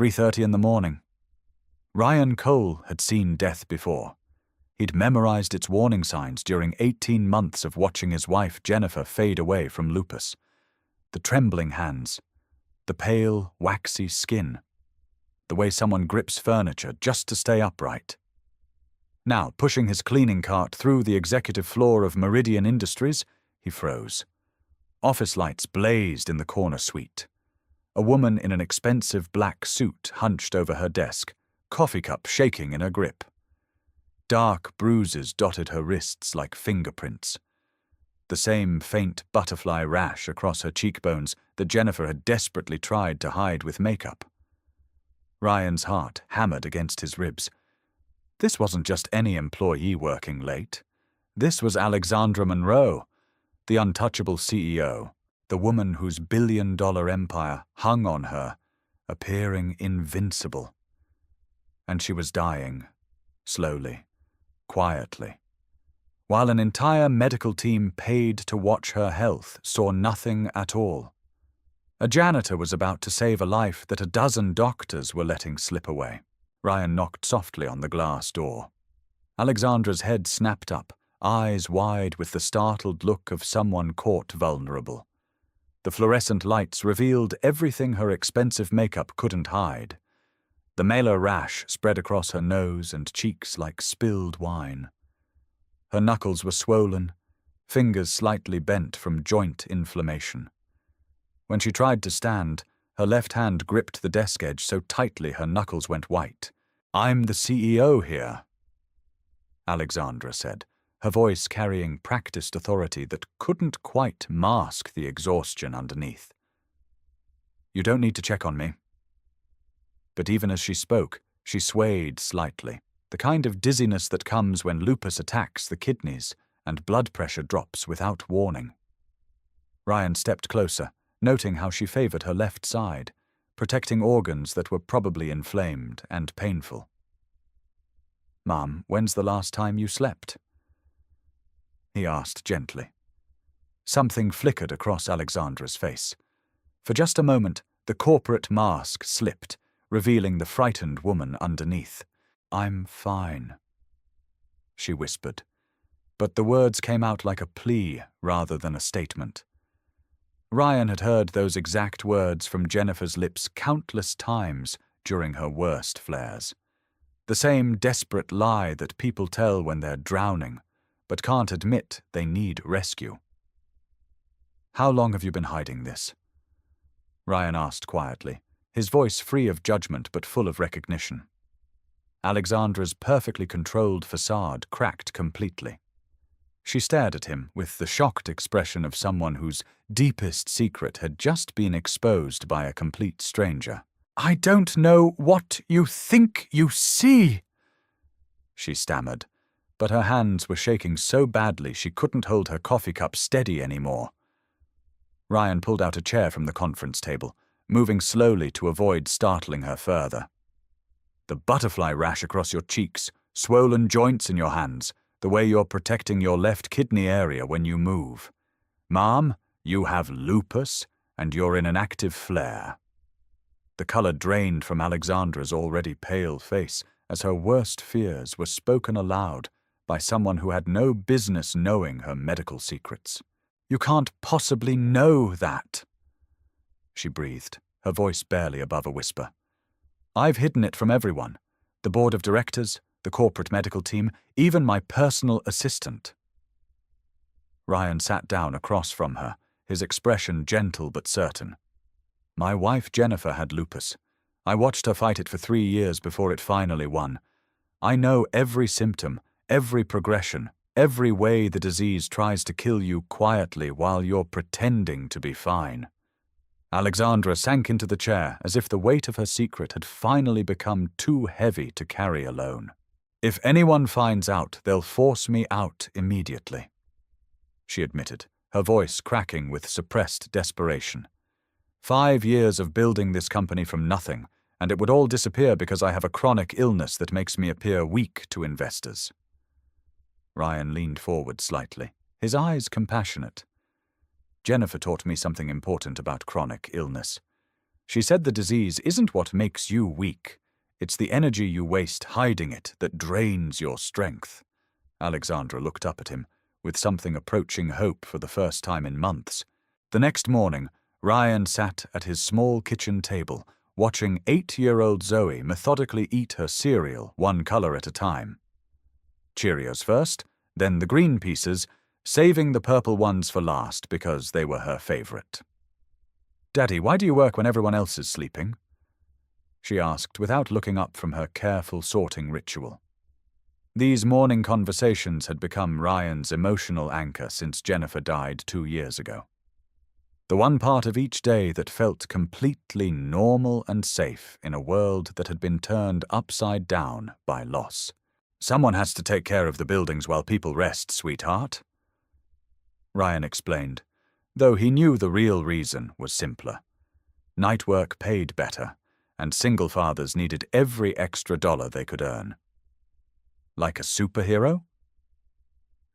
3:30 in the morning. Ryan Cole had seen death before. He'd memorized its warning signs during 18 months of watching his wife Jennifer fade away from lupus. The trembling hands, the pale, waxy skin, the way someone grips furniture just to stay upright. Now, pushing his cleaning cart through the executive floor of Meridian Industries, he froze. Office lights blazed in the corner suite. A woman in an expensive black suit hunched over her desk, coffee cup shaking in her grip. Dark bruises dotted her wrists like fingerprints. The same faint butterfly rash across her cheekbones that Jennifer had desperately tried to hide with makeup. Ryan's heart hammered against his ribs. This wasn't just any employee working late. This was Alexandra Monroe, the untouchable CEO, the woman whose billion-dollar empire hung on her, appearing invincible. And she was dying, slowly, quietly, while an entire medical team paid to watch her health saw nothing at all. A janitor was about to save a life that a dozen doctors were letting slip away. Ryan knocked softly on the glass door. Alexandra's head snapped up, eyes wide with the startled look of someone caught vulnerable. The fluorescent lights revealed everything her expensive makeup couldn't hide. The malar rash spread across her nose and cheeks like spilled wine. Her knuckles were swollen, fingers slightly bent from joint inflammation. When she tried to stand, her left hand gripped the desk edge so tightly her knuckles went white. "I'm the CEO here," Alexandra said, her voice carrying practiced authority that couldn't quite mask the exhaustion underneath. "You don't need to check on me." But even as she spoke, she swayed slightly, the kind of dizziness that comes when lupus attacks the kidneys and blood pressure drops without warning. Ryan stepped closer, noting how she favored her left side, protecting organs that were probably inflamed and painful. "Mom, when's the last time you slept?" he asked gently. Something flickered across Alexandra's face. For just a moment, the corporate mask slipped, revealing the frightened woman underneath. "I'm fine," she whispered, but the words came out like a plea rather than a statement. Ryan had heard those exact words from Jennifer's lips countless times during her worst flares. The same desperate lie that people tell when they're drowning, but can't admit they need rescue. "How long have you been hiding this?" Ryan asked quietly, his voice free of judgment but full of recognition. Alexandra's perfectly controlled facade cracked completely. She stared at him with the shocked expression of someone whose deepest secret had just been exposed by a complete stranger. "I don't know what you think you see," she stammered, but her hands were shaking so badly she couldn't hold her coffee cup steady anymore. Ryan pulled out a chair from the conference table, moving slowly to avoid startling her further. "The butterfly rash across your cheeks, swollen joints in your hands, the way you're protecting your left kidney area when you move. Mom, you have lupus, and you're in an active flare." The color drained from Alexandra's already pale face as her worst fears were spoken aloud by someone who had no business knowing her medical secrets. "You can't possibly know that," she breathed, her voice barely above a whisper. "I've hidden it from everyone, the board of directors, the corporate medical team, even my personal assistant." Ryan sat down across from her, his expression gentle but certain. "My wife Jennifer had lupus. I watched her fight it for 3 years before it finally won. I know every symptom, every progression, every way the disease tries to kill you quietly while you're pretending to be fine." Alexandra sank into the chair as if the weight of her secret had finally become too heavy to carry alone. "If anyone finds out, they'll force me out immediately," she admitted, her voice cracking with suppressed desperation. 5 years of building this company from nothing, and it would all disappear because I have a chronic illness that makes me appear weak to investors. Ryan leaned forward slightly, his eyes compassionate. "Jennifer taught me something important about chronic illness. She said the disease isn't what makes you weak. It's the energy you waste hiding it that drains your strength. Alexandra looked up at him, with something approaching hope for the first time in months. The next morning, Ryan sat at his small kitchen table, watching 8-year-old Zoe methodically eat her cereal one color at a time. Cheerios first, then the green pieces, saving the purple ones for last because they were her favorite. "Daddy, why do you work when everyone else is sleeping?" she asked without looking up from her careful sorting ritual. These morning conversations had become Ryan's emotional anchor since Jennifer died 2 years ago. The one part of each day that felt completely normal and safe in a world that had been turned upside down by loss. "Someone has to take care of the buildings while people rest, sweetheart," Ryan explained, though he knew the real reason was simpler. Night work paid better, and single fathers needed every extra dollar they could earn. "Like a superhero?"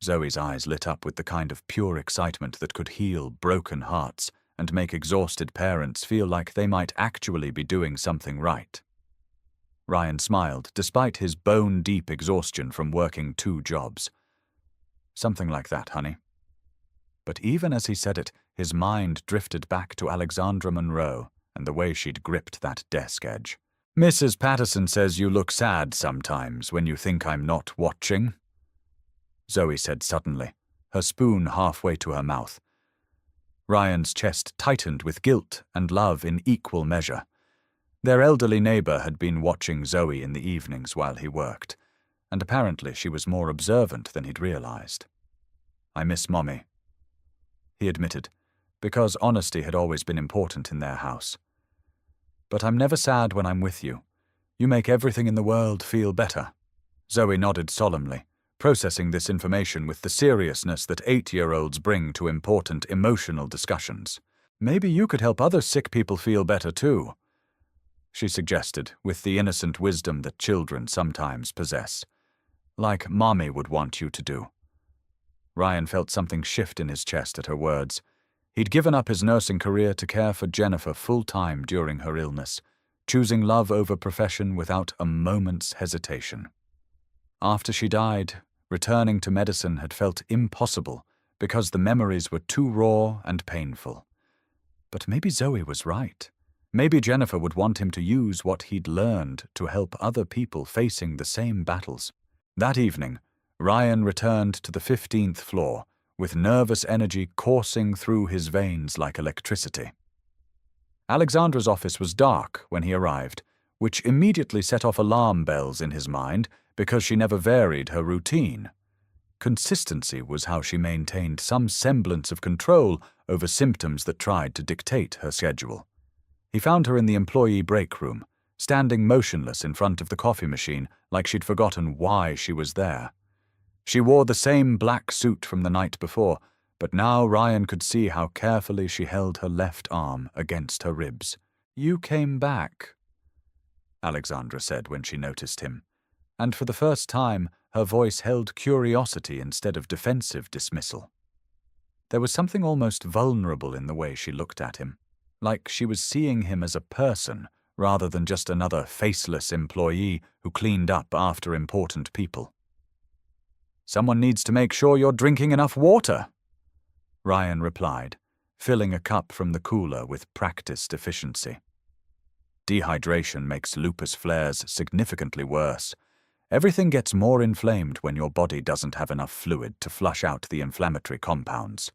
Zoe's eyes lit up with the kind of pure excitement that could heal broken hearts and make exhausted parents feel like they might actually be doing something right. Ryan smiled, despite his bone-deep exhaustion from working 2 jobs. "Something like that, honey." But even as he said it, his mind drifted back to Alexandra Monroe and the way she'd gripped that desk edge. "Mrs. Patterson says you look sad sometimes when you think I'm not watching," Zoe said suddenly, her spoon halfway to her mouth. Ryan's chest tightened with guilt and love in equal measure. Their elderly neighbor had been watching Zoe in the evenings while he worked, and apparently she was more observant than he'd realized. "I miss Mommy," he admitted, because honesty had always been important in their house. "But I'm never sad when I'm with you. You make everything in the world feel better." Zoe nodded solemnly, processing this information with the seriousness that 8-year-olds bring to important emotional discussions. "Maybe you could help other sick people feel better too," she suggested, with the innocent wisdom that children sometimes possess. "Like Mommy would want you to do." Ryan felt something shift in his chest at her words. He'd given up his nursing career to care for Jennifer full-time during her illness, choosing love over profession without a moment's hesitation. After she died, returning to medicine had felt impossible because the memories were too raw and painful. But maybe Zoe was right. Maybe Jennifer would want him to use what he'd learned to help other people facing the same battles. That evening, Ryan returned to the 15th floor, with nervous energy coursing through his veins like electricity. Alexandra's office was dark when he arrived, which immediately set off alarm bells in his mind because she never varied her routine. Consistency was how she maintained some semblance of control over symptoms that tried to dictate her schedule. He found her in the employee break room, standing motionless in front of the coffee machine like she'd forgotten why she was there. She wore the same black suit from the night before, but now Ryan could see how carefully she held her left arm against her ribs. "You came back," Alexandra said when she noticed him, and for the first time her voice held curiosity instead of defensive dismissal. There was something almost vulnerable in the way she looked at him, like she was seeing him as a person rather than just another faceless employee who cleaned up after important people. "Someone needs to make sure you're drinking enough water," Ryan replied, filling a cup from the cooler with practiced efficiency. Dehydration makes lupus flares significantly worse. Everything gets more inflamed when your body doesn't have enough fluid to flush out the inflammatory compounds.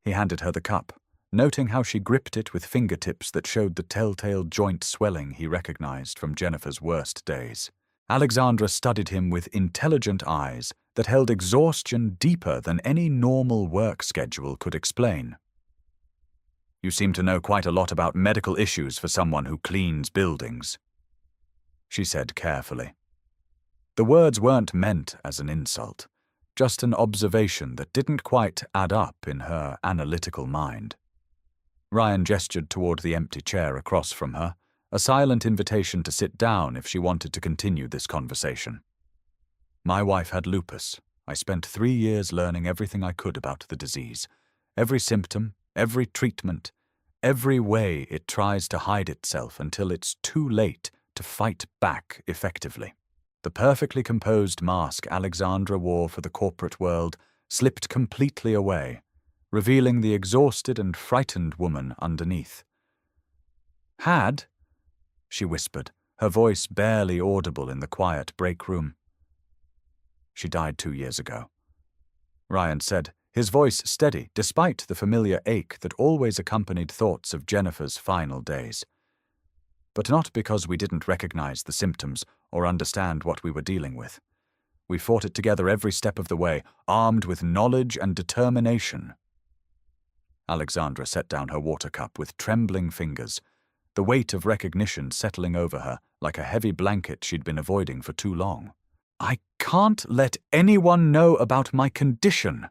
He handed her the cup, noting how she gripped it with fingertips that showed the telltale joint swelling he recognized from Jennifer's worst days. Alexandra studied him with intelligent eyes that held exhaustion deeper than any normal work schedule could explain. "You seem to know quite a lot about medical issues for someone who cleans buildings," she said carefully. The words weren't meant as an insult, just an observation that didn't quite add up in her analytical mind. Ryan gestured toward the empty chair across from her, a silent invitation to sit down if she wanted to continue this conversation. "My wife had lupus. I spent 3 years learning everything I could about the disease. Every symptom, every treatment, every way it tries to hide itself until it's too late to fight back effectively. The perfectly composed mask Alexandra wore for the corporate world slipped completely away, revealing the exhausted and frightened woman underneath. "Had?" she whispered, her voice barely audible in the quiet break room. "She died 2 years ago," Ryan said, his voice steady despite the familiar ache that always accompanied thoughts of Jennifer's final days. But not because we didn't recognize the symptoms or understand what we were dealing with. We fought it together every step of the way, armed with knowledge and determination. Alexandra set down her water cup with trembling fingers, the weight of recognition settling over her like a heavy blanket she'd been avoiding for too long. "I can't let anyone know about my condition,"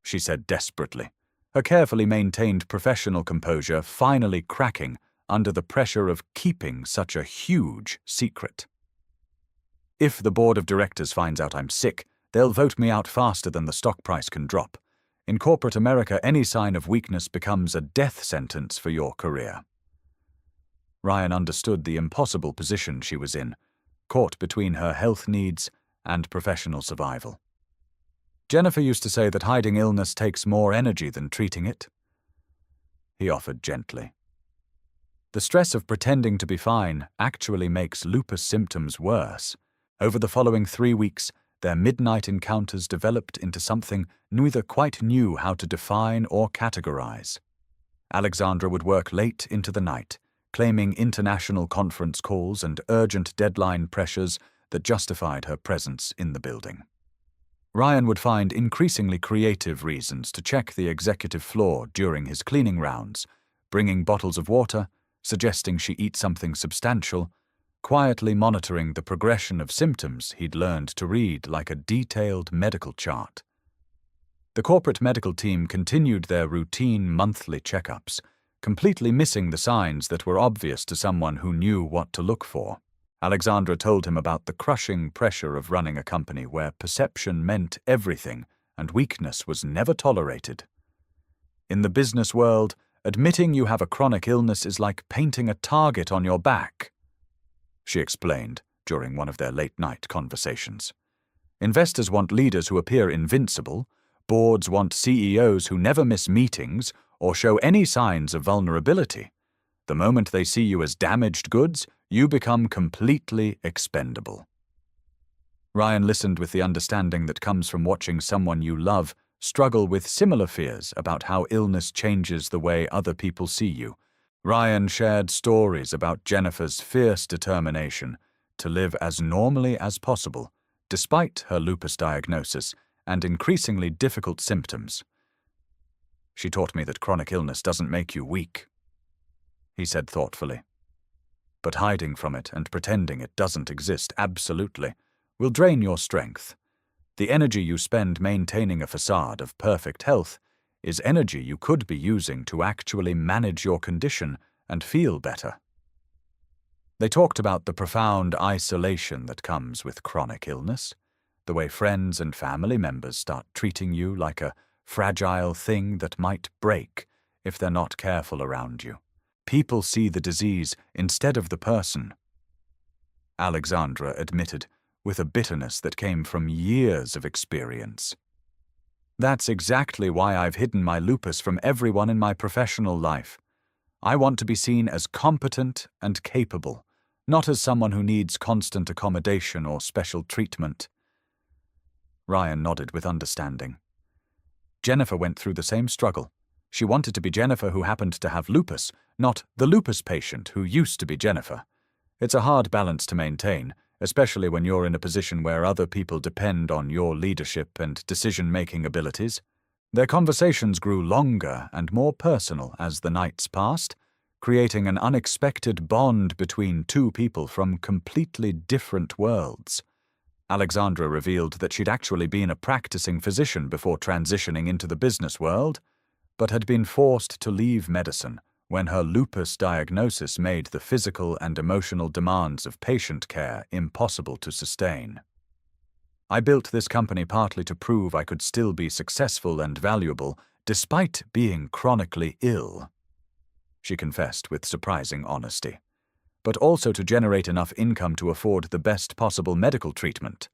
she said desperately, her carefully maintained professional composure finally cracking under the pressure of keeping such a huge secret. "If the board of directors finds out I'm sick, they'll vote me out faster than the stock price can drop. In corporate America, any sign of weakness becomes a death sentence for your career." Ryan understood the impossible position she was in, caught between her health needs and professional survival. "Jennifer used to say that hiding illness takes more energy than treating it," he offered gently. "The stress of pretending to be fine actually makes lupus symptoms worse." Over the following 3 weeks, their midnight encounters developed into something neither quite knew how to define or categorize. Alexandra would work late into the night, claiming international conference calls and urgent deadline pressures that justified her presence in the building. Ryan would find increasingly creative reasons to check the executive floor during his cleaning rounds, bringing bottles of water, suggesting she eat something substantial, quietly monitoring the progression of symptoms he'd learned to read like a detailed medical chart. The corporate medical team continued their routine monthly checkups, completely missing the signs that were obvious to someone who knew what to look for. Alexandra told him about the crushing pressure of running a company where perception meant everything and weakness was never tolerated. "In the business world, admitting you have a chronic illness is like painting a target on your back," she explained during one of their late-night conversations. "Investors want leaders who appear invincible, boards want CEOs who never miss meetings or show any signs of vulnerability. The moment they see you as damaged goods, you become completely expendable." Ryan listened with the understanding that comes from watching someone you love struggle with similar fears about how illness changes the way other people see you. Ryan shared stories about Jennifer's fierce determination to live as normally as possible, despite her lupus diagnosis and increasingly difficult symptoms. "She taught me that chronic illness doesn't make you weak," he said thoughtfully. "But hiding from it and pretending it doesn't exist absolutely will drain your strength. The energy you spend maintaining a facade of perfect health is energy you could be using to actually manage your condition and feel better." They talked about the profound isolation that comes with chronic illness, the way friends and family members start treating you like a fragile thing that might break if they're not careful around you. People see the disease instead of the person, Alexandra admitted, with a bitterness that came from years of experience. "That's exactly why I've hidden my lupus from everyone in my professional life. I want to be seen as competent and capable, not as someone who needs constant accommodation or special treatment." Ryan nodded with understanding. Jennifer went through the same struggle. She wanted to be Jennifer who happened to have lupus, not the lupus patient who used to be Jennifer. It's a hard balance to maintain, especially when you're in a position where other people depend on your leadership and decision-making abilities. Their conversations grew longer and more personal as the nights passed, creating an unexpected bond between two people from completely different worlds. Alexandra revealed that she'd actually been a practicing physician before transitioning into the business world, but had been forced to leave medicine when her lupus diagnosis made the physical and emotional demands of patient care impossible to sustain. "I built this company partly to prove I could still be successful and valuable despite being chronically ill," she confessed with surprising honesty, but also to generate enough income to afford the best possible medical treatment.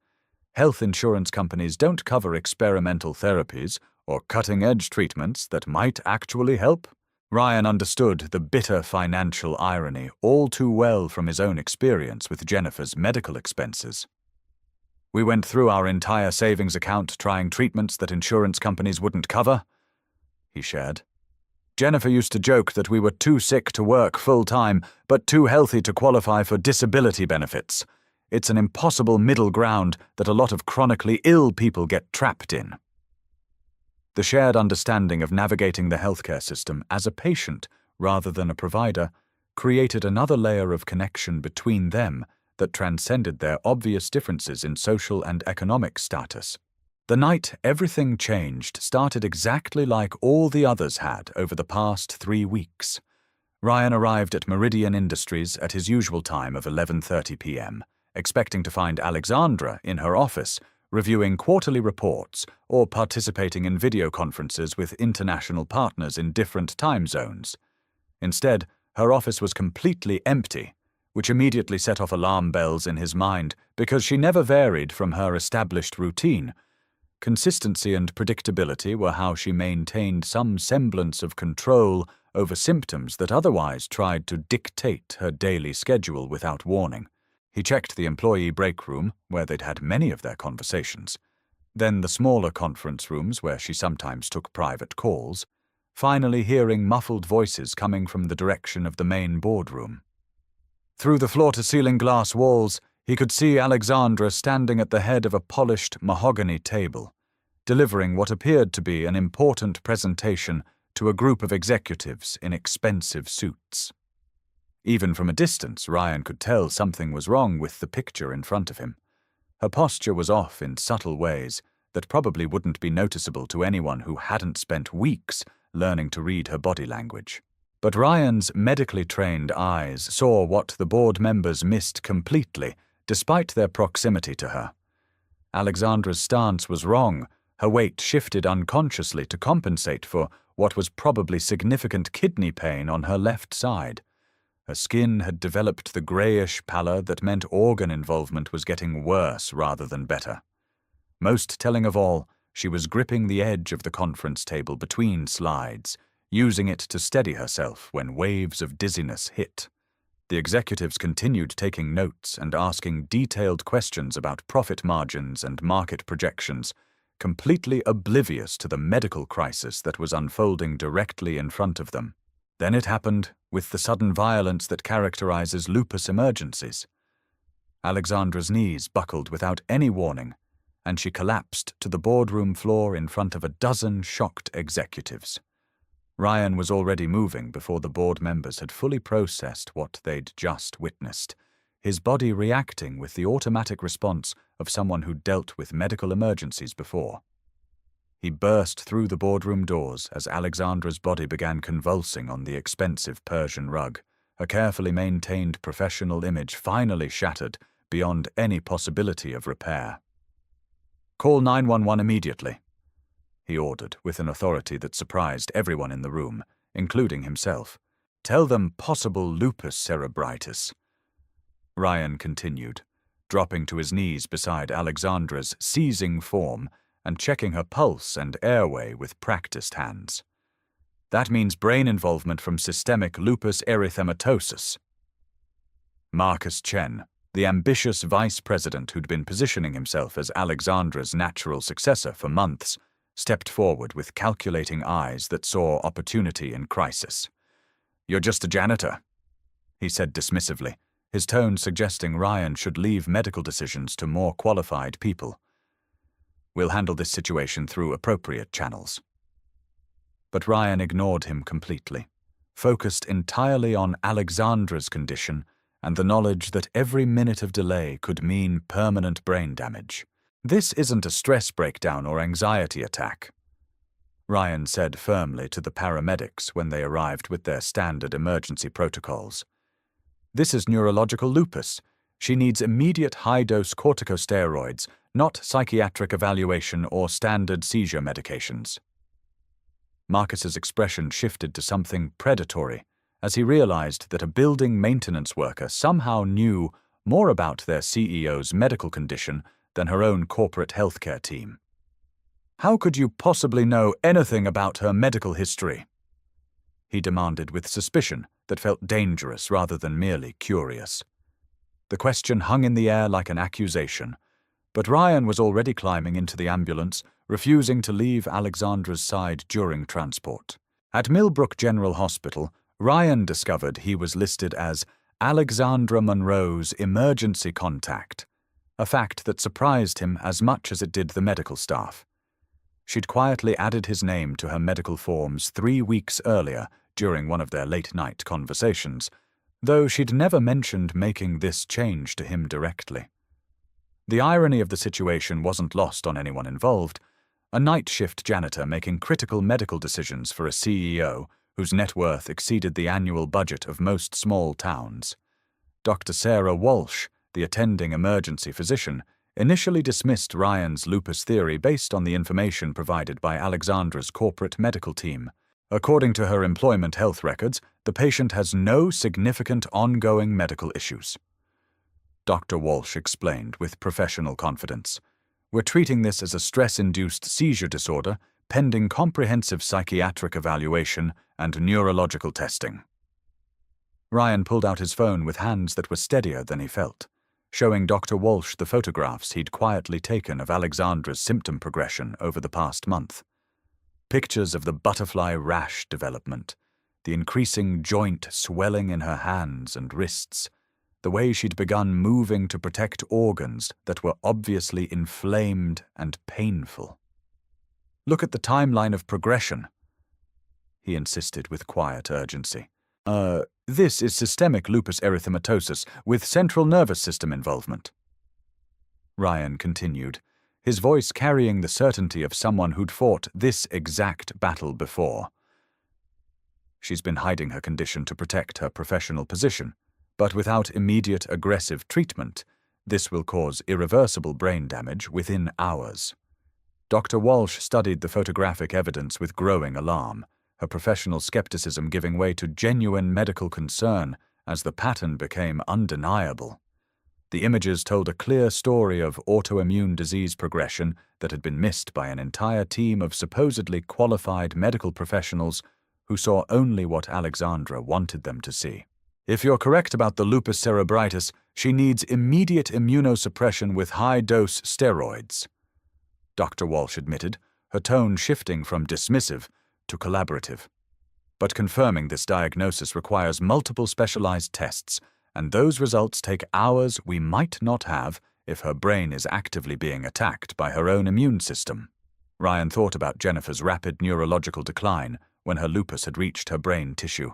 Health insurance companies don't cover experimental therapies or cutting-edge treatments that might actually help. Ryan understood the bitter financial irony all too well from his own experience with Jennifer's medical expenses. "We went through our entire savings account trying treatments that insurance companies wouldn't cover," he shared. "Jennifer used to joke that we were too sick to work full-time, but too healthy to qualify for disability benefits. It's an impossible middle ground that a lot of chronically ill people get trapped in." The shared understanding of navigating the healthcare system as a patient rather than a provider created another layer of connection between them that transcended their obvious differences in social and economic status. The night everything changed started exactly like all the others had over the past 3 weeks. Ryan arrived at Meridian Industries at his usual time of 11:30 p.m., expecting to find Alexandra in her office, reviewing quarterly reports or participating in video conferences with international partners in different time zones. Instead, her office was completely empty, which immediately set off alarm bells in his mind because she never varied from her established routine. Consistency and predictability were how she maintained some semblance of control over symptoms that otherwise tried to dictate her daily schedule without warning. He checked the employee break room, where they'd had many of their conversations, then the smaller conference rooms where she sometimes took private calls, finally hearing muffled voices coming from the direction of the main boardroom. Through the floor-to-ceiling glass walls, he could see Alexandra standing at the head of a polished mahogany table, delivering what appeared to be an important presentation to a group of executives in expensive suits. Even from a distance, Ryan could tell something was wrong with the picture in front of him. Her posture was off in subtle ways that probably wouldn't be noticeable to anyone who hadn't spent weeks learning to read her body language. But Ryan's medically trained eyes saw what the board members missed completely, despite their proximity to her. Alexandra's stance was wrong. Her weight shifted unconsciously to compensate for what was probably significant kidney pain on her left side. Her skin had developed the grayish pallor that meant organ involvement was getting worse rather than better. Most telling of all, she was gripping the edge of the conference table between slides, using it to steady herself when waves of dizziness hit. The executives continued taking notes and asking detailed questions about profit margins and market projections, completely oblivious to the medical crisis that was unfolding directly in front of them. Then it happened, with the sudden violence that characterizes lupus emergencies. Alexandra's knees buckled without any warning, and she collapsed to the boardroom floor in front of a dozen shocked executives. Ryan was already moving before the board members had fully processed what they'd just witnessed, his body reacting with the automatic response of someone who'd dealt with medical emergencies before. He burst through the boardroom doors as Alexandra's body began convulsing on the expensive Persian rug, a carefully maintained professional image finally shattered beyond any possibility of repair. "Call 911 immediately," he ordered with an authority that surprised everyone in the room, including himself. "Tell them possible lupus cerebritis." Ryan continued, dropping to his knees beside Alexandra's seizing form and checking her pulse and airway with practiced hands. "That means brain involvement from systemic lupus erythematosus." Marcus Chen, the ambitious vice president who'd been positioning himself as Alexandra's natural successor for months, stepped forward with calculating eyes that saw opportunity in crisis. "You're just a janitor," he said dismissively, his tone suggesting Ryan should leave medical decisions to more qualified people. "We'll handle this situation through appropriate channels." But Ryan ignored him completely, focused entirely on Alexandra's condition and the knowledge that every minute of delay could mean permanent brain damage. "This isn't a stress breakdown or anxiety attack," Ryan said firmly to the paramedics when they arrived with their standard emergency protocols. "This is neurological lupus. She needs immediate high-dose corticosteroids, not psychiatric evaluation or standard seizure medications." Marcus's expression shifted to something predatory as he realized that a building maintenance worker somehow knew more about their CEO's medical condition than her own corporate healthcare team. "How could you possibly know anything about her medical history?" he demanded with suspicion that felt dangerous rather than merely curious. The question hung in the air like an accusation, but Ryan was already climbing into the ambulance, refusing to leave Alexandra's side during transport. At Millbrook General Hospital, Ryan discovered he was listed as Alexandra Monroe's emergency contact, a fact that surprised him as much as it did the medical staff. She'd quietly added his name to her medical forms 3 weeks earlier during one of their late-night conversations, though she'd never mentioned making this change to him directly. The irony of the situation wasn't lost on anyone involved. A night shift janitor making critical medical decisions for a CEO whose net worth exceeded the annual budget of most small towns. Dr. Sarah Walsh, the attending emergency physician, initially dismissed Ryan's lupus theory based on the information provided by Alexandra's corporate medical team. According to her employment health records, the patient has no significant ongoing medical issues. Dr. Walsh explained with professional confidence, "We're treating this as a stress-induced seizure disorder, pending comprehensive psychiatric evaluation and neurological testing." Ryan pulled out his phone with hands that were steadier than he felt, showing Dr. Walsh the photographs he'd quietly taken of Alexandra's symptom progression over the past month. Pictures of the butterfly rash development, the increasing joint swelling in her hands and wrists, the way she'd begun moving to protect organs that were obviously inflamed and painful. "Look at the timeline of progression," he insisted with quiet urgency. This is systemic lupus erythematosus with central nervous system involvement." Ryan continued, his voice carrying the certainty of someone who'd fought this exact battle before. "She's been hiding her condition to protect her professional position, but without immediate aggressive treatment, this will cause irreversible brain damage within hours." Dr. Walsh studied the photographic evidence with growing alarm, her professional skepticism giving way to genuine medical concern as the pattern became undeniable. The images told a clear story of autoimmune disease progression that had been missed by an entire team of supposedly qualified medical professionals who saw only what Alexandra wanted them to see. "If you're correct about the lupus cerebritis, she needs immediate immunosuppression with high-dose steroids," Dr. Walsh admitted, her tone shifting from dismissive to collaborative. "But confirming this diagnosis requires multiple specialized tests, and those results take hours we might not have if her brain is actively being attacked by her own immune system." Ryan thought about Jennifer's rapid neurological decline when her lupus had reached her brain tissue,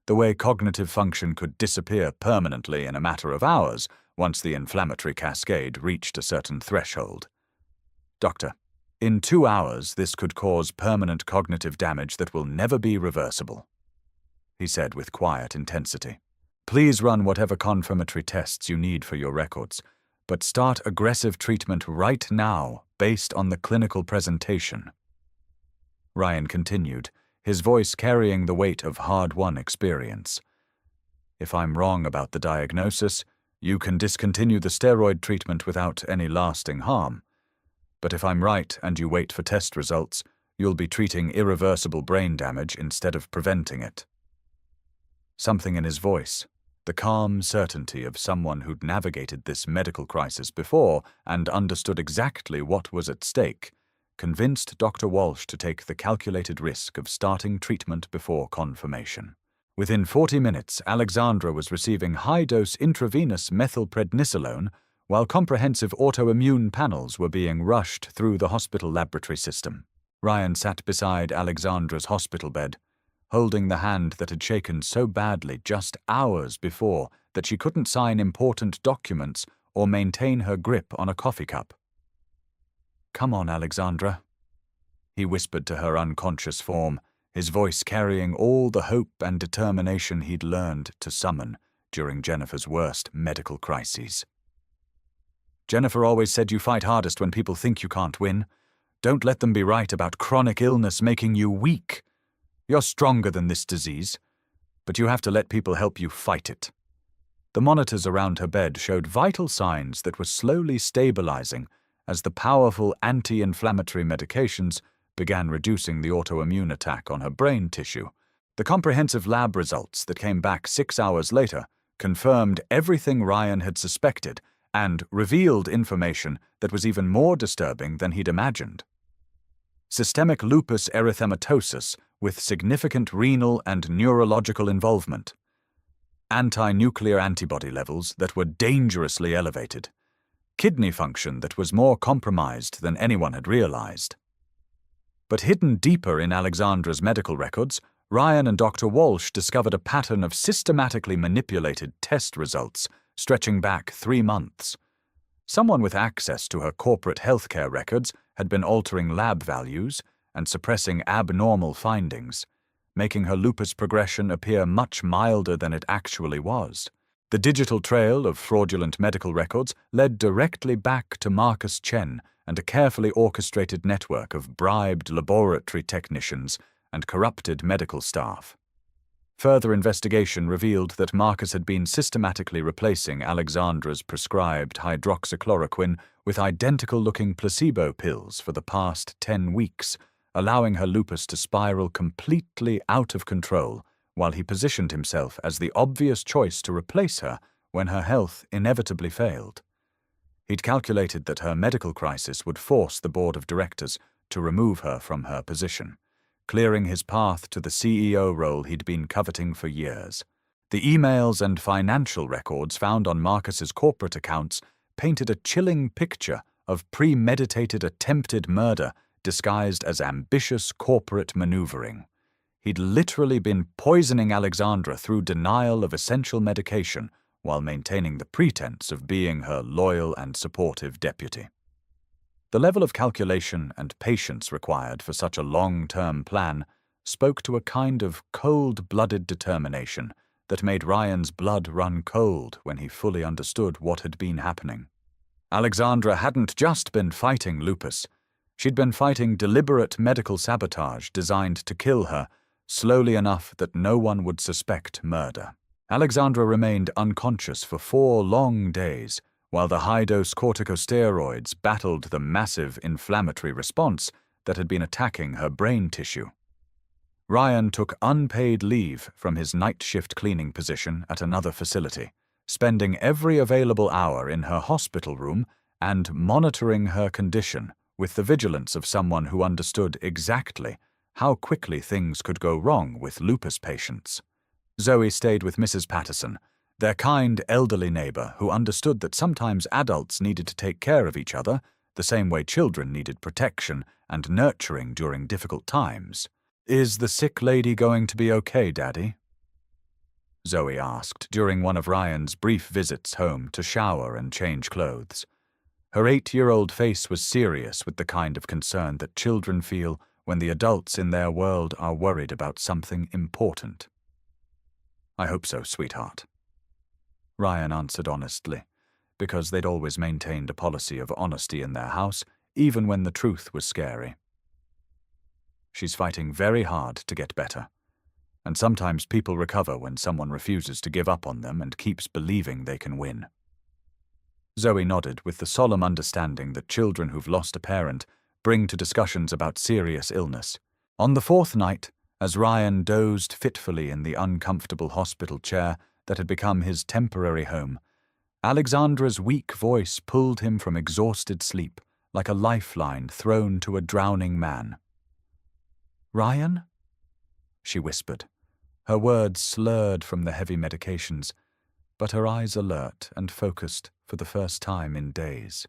the way cognitive function could disappear permanently in a matter of hours once the inflammatory cascade reached a certain threshold. "Doctor, in 2 hours this could cause permanent cognitive damage that will never be reversible," he said with quiet intensity. "Please run whatever confirmatory tests you need for your records, but start aggressive treatment right now based on the clinical presentation." Ryan continued, his voice carrying the weight of hard-won experience. "If I'm wrong about the diagnosis, you can discontinue the steroid treatment without any lasting harm. But if I'm right and you wait for test results, you'll be treating irreversible brain damage instead of preventing it." Something in his voice, the calm certainty of someone who'd navigated this medical crisis before and understood exactly what was at stake, convinced Dr. Walsh to take the calculated risk of starting treatment before confirmation. Within 40 minutes, Alexandra was receiving high-dose intravenous methylprednisolone, while comprehensive autoimmune panels were being rushed through the hospital laboratory system. Ryan sat beside Alexandra's hospital bed, holding the hand that had shaken so badly just hours before that she couldn't sign important documents or maintain her grip on a coffee cup. "Come on, Alexandra," he whispered to her unconscious form, his voice carrying all the hope and determination he'd learned to summon during Jennifer's worst medical crises. "Jennifer always said you fight hardest when people think you can't win. Don't let them be right about chronic illness making you weak. You're stronger than this disease. but you have to let people help you fight it. The monitors around her bed showed vital signs that were slowly stabilizing as the powerful anti-inflammatory medications began reducing the autoimmune attack on her brain tissue. The comprehensive lab results that came back 6 hours later confirmed everything Ryan had suspected and revealed information that was even more disturbing than he'd imagined. Systemic lupus erythematosus with significant renal and neurological involvement. Anti-nuclear antibody levels that were dangerously elevated. Kidney function that was more compromised than anyone had realized. But hidden deeper in Alexandra's medical records, Ryan and Dr. Walsh discovered a pattern of systematically manipulated test results stretching back 3 months. Someone with access to her corporate healthcare records had been altering lab values and suppressing abnormal findings, making her lupus progression appear much milder than it actually was. The digital trail of fraudulent medical records led directly back to Marcus Chen and a carefully orchestrated network of bribed laboratory technicians and corrupted medical staff. Further investigation revealed that Marcus had been systematically replacing Alexandra's prescribed hydroxychloroquine with identical-looking placebo pills for the past 10 weeks, allowing her lupus to spiral completely out of control while he positioned himself as the obvious choice to replace her when her health inevitably failed. He'd calculated that her medical crisis would force the board of directors to remove her from her position, clearing his path to the CEO role he'd been coveting for years. The emails and financial records found on Marcus's corporate accounts painted a chilling picture of premeditated attempted murder disguised as ambitious corporate maneuvering. He'd literally been poisoning Alexandra through denial of essential medication while maintaining the pretense of being her loyal and supportive deputy. The level of calculation and patience required for such a long-term plan spoke to a kind of cold-blooded determination that made Ryan's blood run cold when he fully understood what had been happening. Alexandra hadn't just been fighting lupus. She'd been fighting deliberate medical sabotage designed to kill her slowly enough that no one would suspect murder. Alexandra remained unconscious for 4 long days, while the high-dose corticosteroids battled the massive inflammatory response that had been attacking her brain tissue. Ryan took unpaid leave from his night shift cleaning position at another facility, spending every available hour in her hospital room and monitoring her condition with the vigilance of someone who understood exactly how quickly things could go wrong with lupus patients. Zoe stayed with Mrs. Patterson, their kind elderly neighbor who understood that sometimes adults needed to take care of each other the same way children needed protection and nurturing during difficult times. "Is the sick lady going to be okay, Daddy?" Zoe asked during one of Ryan's brief visits home to shower and change clothes. Her 8-year-old face was serious with the kind of concern that children feel when the adults in their world are worried about something important. "I hope so, sweetheart," Ryan answered honestly, because they'd always maintained a policy of honesty in their house, even when the truth was scary. "She's fighting very hard to get better, and sometimes people recover when someone refuses to give up on them and keeps believing they can win." Zoe nodded with the solemn understanding that children who've lost a parent bring to discussions about serious illness. On the 4th night, as Ryan dozed fitfully in the uncomfortable hospital chair that had become his temporary home, Alexandra's weak voice pulled him from exhausted sleep like a lifeline thrown to a drowning man. "Ryan?" she whispered, her words slurred from the heavy medications, but her eyes alert and focused for the first time in days.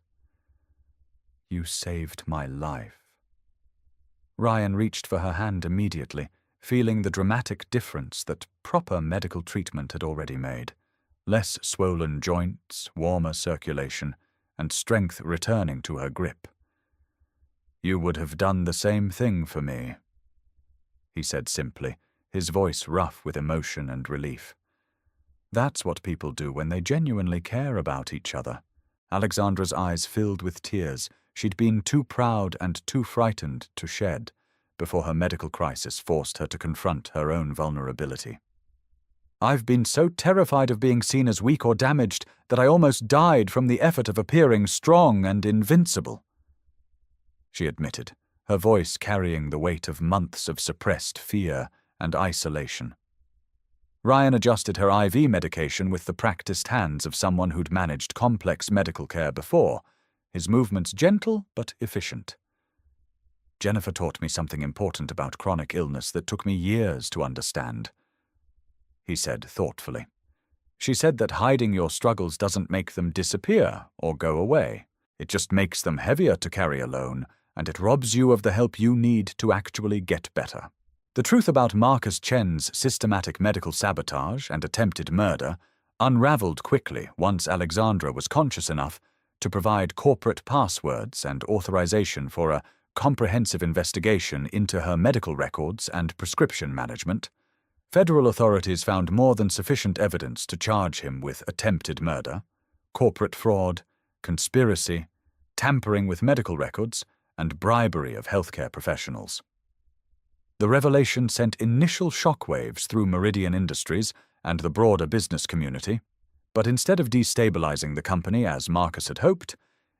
"You saved my life." Ryan reached for her hand immediately, feeling the dramatic difference that proper medical treatment had already made. Less swollen joints, warmer circulation, and strength returning to her grip. "You would have done the same thing for me," he said simply, his voice rough with emotion and relief. That's what people do when they genuinely care about each other. Alexandra's eyes filled with tears she'd been too proud and too frightened to shed before her medical crisis forced her to confront her own vulnerability. I've been so terrified of being seen as weak or damaged that I almost died from the effort of appearing strong and invincible," she admitted, her voice carrying the weight of months of suppressed fear and isolation. Ryan adjusted her IV medication with the practiced hands of someone who'd managed complex medical care before, his movements gentle but efficient. "Jennifer taught me something important about chronic illness that took me years to understand," he said thoughtfully. "She said that hiding your struggles doesn't make them disappear or go away. It just makes them heavier to carry alone, and it robs you of the help you need to actually get better." The truth about Marcus Chen's systematic medical sabotage and attempted murder unraveled quickly once Alexandra was conscious enough to provide corporate passwords and authorization for a comprehensive investigation into her medical records and prescription management. Federal authorities found more than sufficient evidence to charge him with attempted murder, corporate fraud, conspiracy, tampering with medical records, and bribery of healthcare professionals. The revelation sent initial shockwaves through Meridian Industries and the broader business community, but instead of destabilizing the company as Marcus had hoped,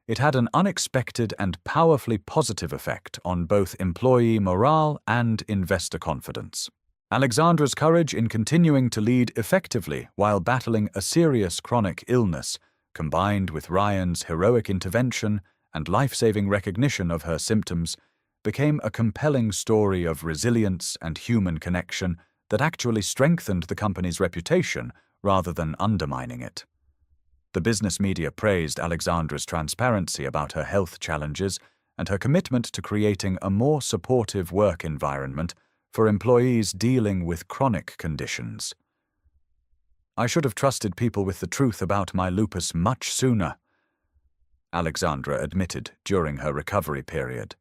it had an unexpected and powerfully positive effect on both employee morale and investor confidence. Alexandra's courage in continuing to lead effectively while battling a serious chronic illness, combined with Ryan's heroic intervention and life-saving recognition of her symptoms, became a compelling story of resilience and human connection that actually strengthened the company's reputation rather than undermining it. The business media praised Alexandra's transparency about her health challenges and her commitment to creating a more supportive work environment for employees dealing with chronic conditions. "I should have trusted people with the truth about my lupus much sooner," Alexandra admitted during her recovery period.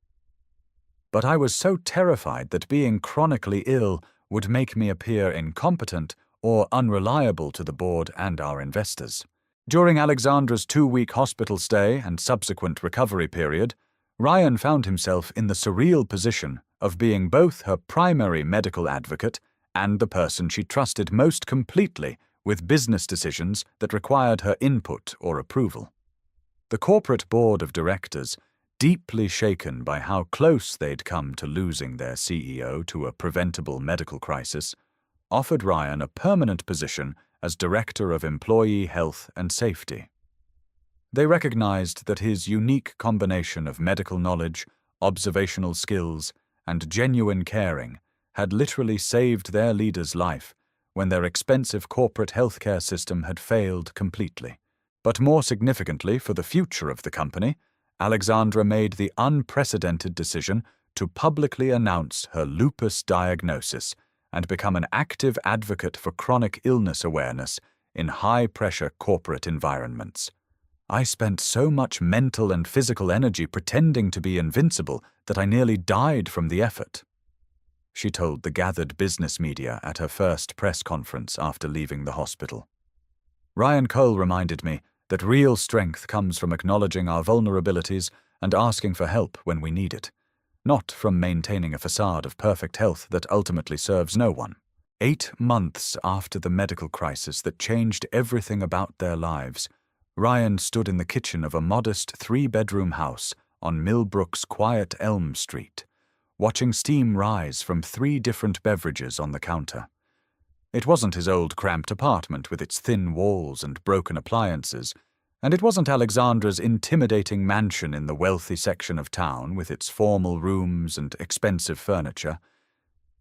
"But I was so terrified that being chronically ill would make me appear incompetent or unreliable to the board and our investors." During Alexandra's 2-week hospital stay and subsequent recovery period, Ryan found himself in the surreal position of being both her primary medical advocate and the person she trusted most completely with business decisions that required her input or approval. The corporate board of directors, deeply shaken by how close they'd come to losing their CEO to a preventable medical crisis, offered Ryan a permanent position as Director of Employee Health and Safety. They recognized that his unique combination of medical knowledge, observational skills, and genuine caring had literally saved their leader's life when their expensive corporate healthcare system had failed completely. But more significantly for the future of the company, Alexandra made the unprecedented decision to publicly announce her lupus diagnosis and become an active advocate for chronic illness awareness in high-pressure corporate environments. "I spent so much mental and physical energy pretending to be invincible that I nearly died from the effort," she told the gathered business media at her first press conference after leaving the hospital. "Ryan Cole reminded me that real strength comes from acknowledging our vulnerabilities and asking for help when we need it, not from maintaining a facade of perfect health that ultimately serves no one." 8 months after the medical crisis that changed everything about their lives, Ryan stood in the kitchen of a modest 3-bedroom house on Millbrook's quiet Elm Street, watching steam rise from 3 different beverages on the counter. It wasn't his old cramped apartment with its thin walls and broken appliances, and it wasn't Alexandra's intimidating mansion in the wealthy section of town with its formal rooms and expensive furniture.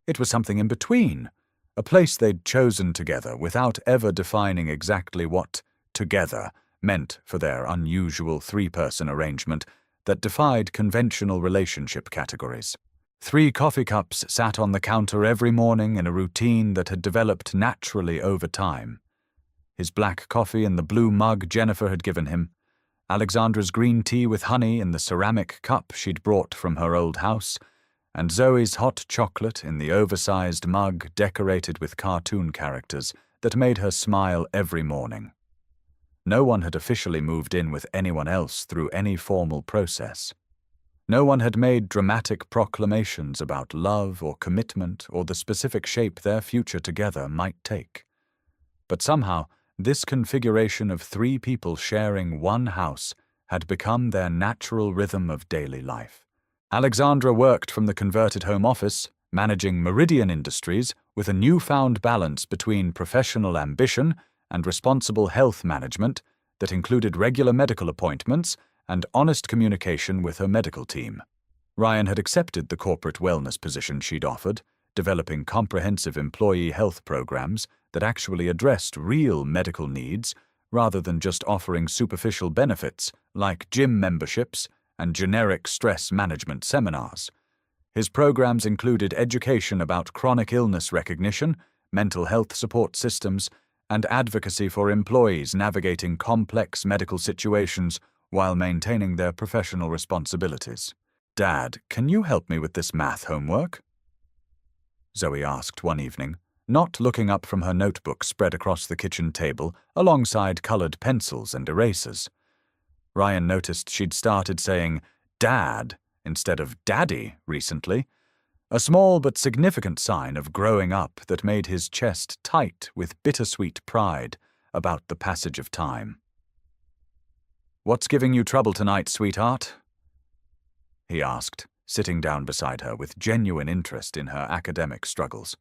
It was something in between, a place they'd chosen together without ever defining exactly what "together" meant for their unusual 3-person arrangement that defied conventional relationship categories. 3 coffee cups sat on the counter every morning in a routine that had developed naturally over time. His black coffee in the blue mug Jennifer had given him, Alexandra's green tea with honey in the ceramic cup she'd brought from her old house, and Zoe's hot chocolate in the oversized mug decorated with cartoon characters that made her smile every morning. No one had officially moved in with anyone else through any formal process. No one had made dramatic proclamations about love or commitment or the specific shape their future together might take. But somehow, this configuration of 3 people sharing one house had become their natural rhythm of daily life. Alexandra worked from the converted home office, managing Meridian Industries with a newfound balance between professional ambition and responsible health management that included regular medical appointments and honest communication with her medical team. Ryan had accepted the corporate wellness position she'd offered, developing comprehensive employee health programs that actually addressed real medical needs rather than just offering superficial benefits like gym memberships and generic stress management seminars. His programs included education about chronic illness recognition, mental health support systems, and advocacy for employees navigating complex medical situations while maintaining their professional responsibilities. "Dad, can you help me with this math homework?" Zoe asked one evening, not looking up from her notebook spread across the kitchen table alongside colored pencils and erasers. Ryan noticed she'd started saying "Dad" instead of "Daddy" recently, a small but significant sign of growing up that made his chest tight with bittersweet pride about the passage of time. "What's giving you trouble tonight, sweetheart?" he asked, sitting down beside her with genuine interest in her academic struggles.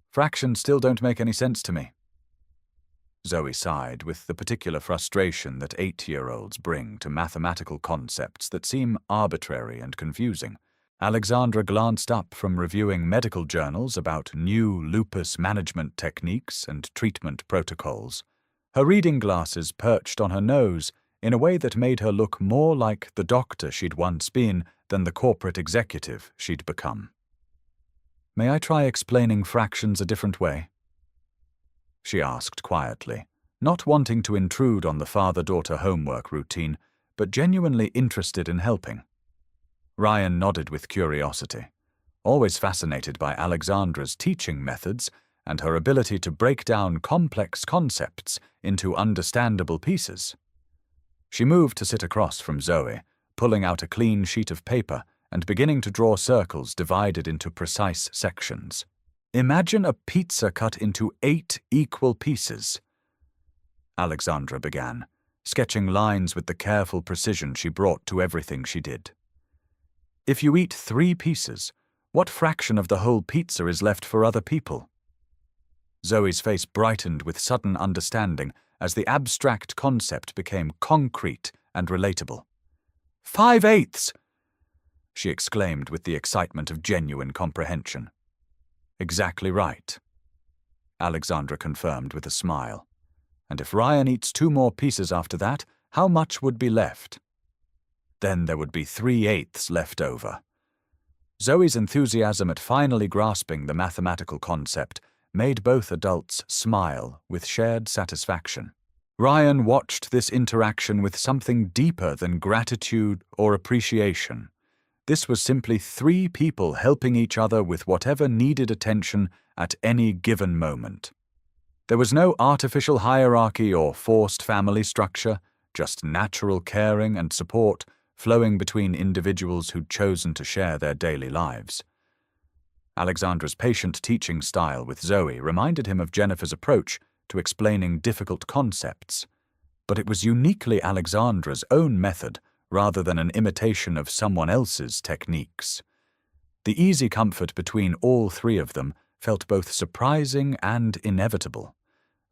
"Fractions still don't make any sense to me." Zoe sighed with the particular frustration that 8-year-olds bring to mathematical concepts that seem arbitrary and confusing. Alexandra glanced up from reviewing medical journals about new lupus management techniques and treatment protocols, her reading glasses perched on her nose in a way that made her look more like the doctor she'd once been than the corporate executive she'd become. "May I try explaining fractions a different way?" she asked quietly, not wanting to intrude on the father-daughter homework routine, but genuinely interested in helping. Ryan nodded with curiosity, always fascinated by Alexandra's teaching methods and her ability to break down complex concepts into understandable pieces. She moved to sit across from Zoe, pulling out a clean sheet of paper and beginning to draw circles divided into precise sections. "Imagine a pizza cut into 8 equal pieces," Alexandra began, sketching lines with the careful precision she brought to everything she did. "If you eat 3 pieces, what fraction of the whole pizza is left for other people?" Zoe's face brightened with sudden understanding as the abstract concept became concrete and relatable. 5/8! She exclaimed with the excitement of genuine comprehension. "Exactly right," Alexandra confirmed with a smile. "And if Ryan eats 2 more pieces after that, how much would be left?" "Then there would be 3/8 left over." Zoe's enthusiasm at finally grasping the mathematical concept made both adults smile with shared satisfaction. Ryan watched this interaction with something deeper than gratitude or appreciation. This was simply 3 people helping each other with whatever needed attention at any given moment. There was no artificial hierarchy or forced family structure, just natural caring and support flowing between individuals who'd chosen to share their daily lives. Alexandra's patient teaching style with Zoe reminded him of Jennifer's approach to explaining difficult concepts, but it was uniquely Alexandra's own method rather than an imitation of someone else's techniques. The easy comfort between all 3 of them felt both surprising and inevitable,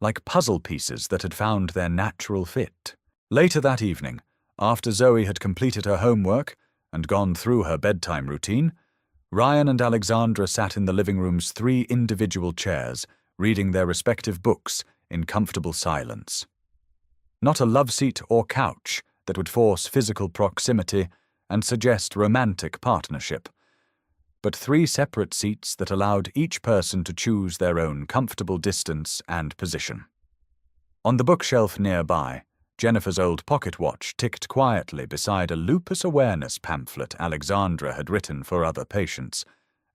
like puzzle pieces that had found their natural fit. Later that evening, after Zoe had completed her homework and gone through her bedtime routine, Ryan and Alexandra sat in the living room's 3 individual chairs, reading their respective books in comfortable silence. Not a love seat or couch that would force physical proximity and suggest romantic partnership, but 3 separate seats that allowed each person to choose their own comfortable distance and position. On the bookshelf nearby, Jennifer's old pocket watch ticked quietly beside a lupus awareness pamphlet Alexandra had written for other patients,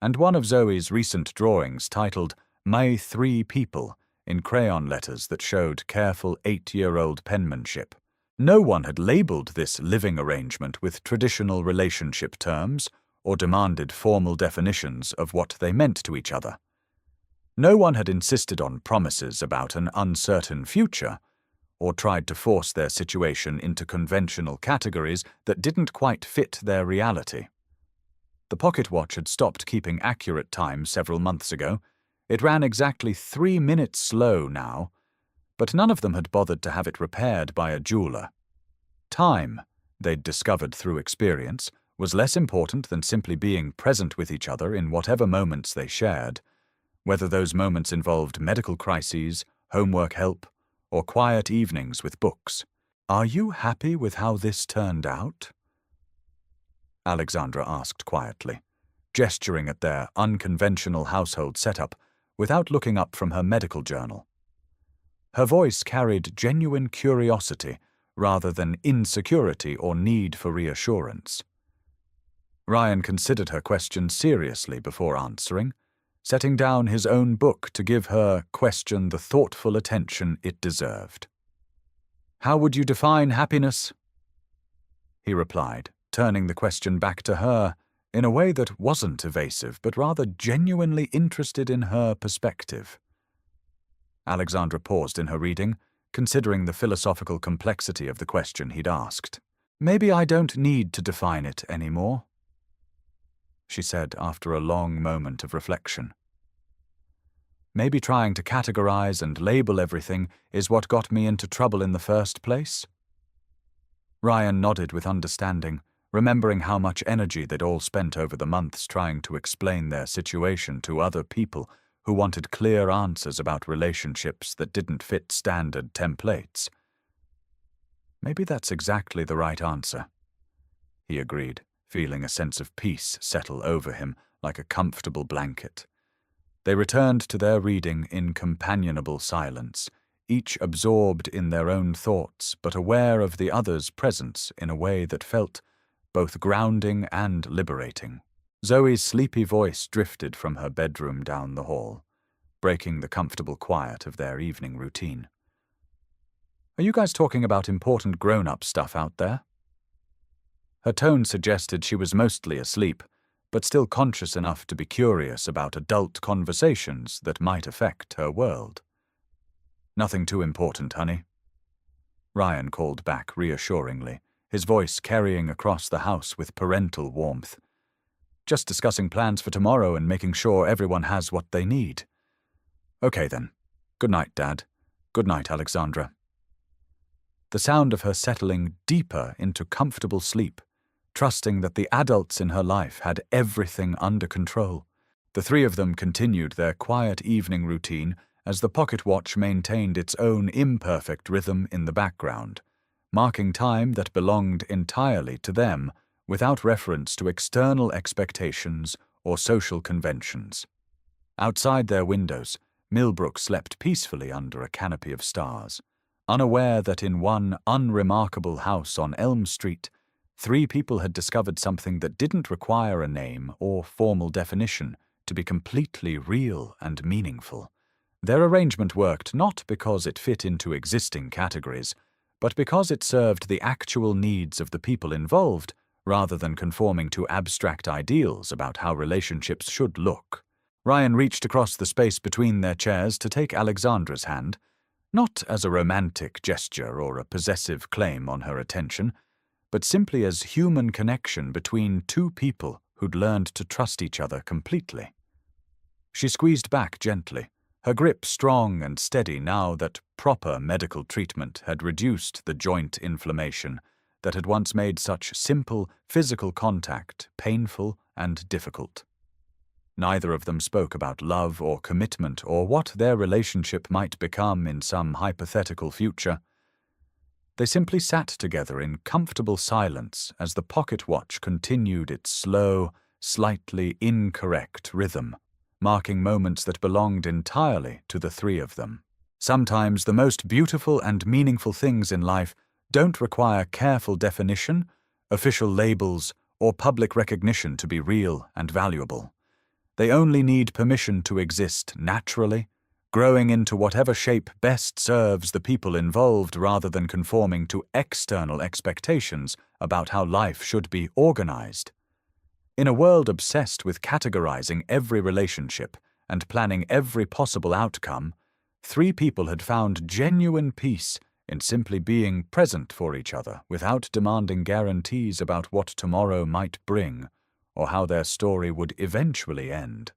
and one of Zoe's recent drawings titled "My 3 People" in crayon letters that showed careful 8-year-old penmanship. No one had labeled this living arrangement with traditional relationship terms or demanded formal definitions of what they meant to each other. No one had insisted on promises about an uncertain future, or tried to force their situation into conventional categories that didn't quite fit their reality. The pocket watch had stopped keeping accurate time several months ago. It ran exactly 3 minutes slow now, but none of them had bothered to have it repaired by a jeweler. Time, they'd discovered through experience, was less important than simply being present with each other in whatever moments they shared, whether those moments involved medical crises, homework help, or quiet evenings with books. "Are you happy with how this turned out?" Alexandra asked quietly, gesturing at their unconventional household setup without looking up from her medical journal. Her voice carried genuine curiosity rather than insecurity or need for reassurance. Ryan considered her question seriously before answering, setting down his own book to give her question the thoughtful attention it deserved. "How would you define happiness?" he replied, turning the question back to her in a way that wasn't evasive but rather genuinely interested in her perspective. Alexandra paused in her reading, considering the philosophical complexity of the question he'd asked. "Maybe I don't need to define it anymore," she said after a long moment of reflection. "Maybe trying to categorize and label everything is what got me into trouble in the first place?" Ryan nodded with understanding, remembering how much energy they'd all spent over the months trying to explain their situation to other people who wanted clear answers about relationships that didn't fit standard templates. "Maybe that's exactly the right answer," he agreed, feeling a sense of peace settle over him like a comfortable blanket. They returned to their reading in companionable silence, each absorbed in their own thoughts but aware of the other's presence in a way that felt both grounding and liberating. Zoe's sleepy voice drifted from her bedroom down the hall, breaking the comfortable quiet of their evening routine. "Are you guys talking about important grown-up stuff out there?" Her tone suggested she was mostly asleep, but still conscious enough to be curious about adult conversations that might affect her world. "Nothing too important, honey," Ryan called back reassuringly, his voice carrying across the house with parental warmth. "Just discussing plans for tomorrow and making sure everyone has what they need." "Okay then. Good night, Dad. Good night, Alexandra." The sound of her settling deeper into comfortable sleep, trusting that the adults in her life had everything under control. The three of them continued their quiet evening routine as the pocket watch maintained its own imperfect rhythm in the background, marking time that belonged entirely to them without reference to external expectations or social conventions. Outside their windows, Millbrook slept peacefully under a canopy of stars, unaware that in one unremarkable house on Elm Street, 3 people had discovered something that didn't require a name or formal definition to be completely real and meaningful. Their arrangement worked not because it fit into existing categories, but because it served the actual needs of the people involved rather than conforming to abstract ideals about how relationships should look. Ryan reached across the space between their chairs to take Alexandra's hand, not as a romantic gesture or a possessive claim on her attention, but simply as human connection between 2 people who'd learned to trust each other completely. She squeezed back gently, her grip strong and steady now that proper medical treatment had reduced the joint inflammation that had once made such simple physical contact painful and difficult. Neither of them spoke about love or commitment or what their relationship might become in some hypothetical future. They simply sat together in comfortable silence as the pocket watch continued its slow, slightly incorrect rhythm, marking moments that belonged entirely to the 3 of them. Sometimes the most beautiful and meaningful things in life don't require careful definition, official labels, or public recognition to be real and valuable. They only need permission to exist naturally, growing into whatever shape best serves the people involved rather than conforming to external expectations about how life should be organized. In a world obsessed with categorizing every relationship and planning every possible outcome, 3 people had found genuine peace in simply being present for each other without demanding guarantees about what tomorrow might bring or how their story would eventually end.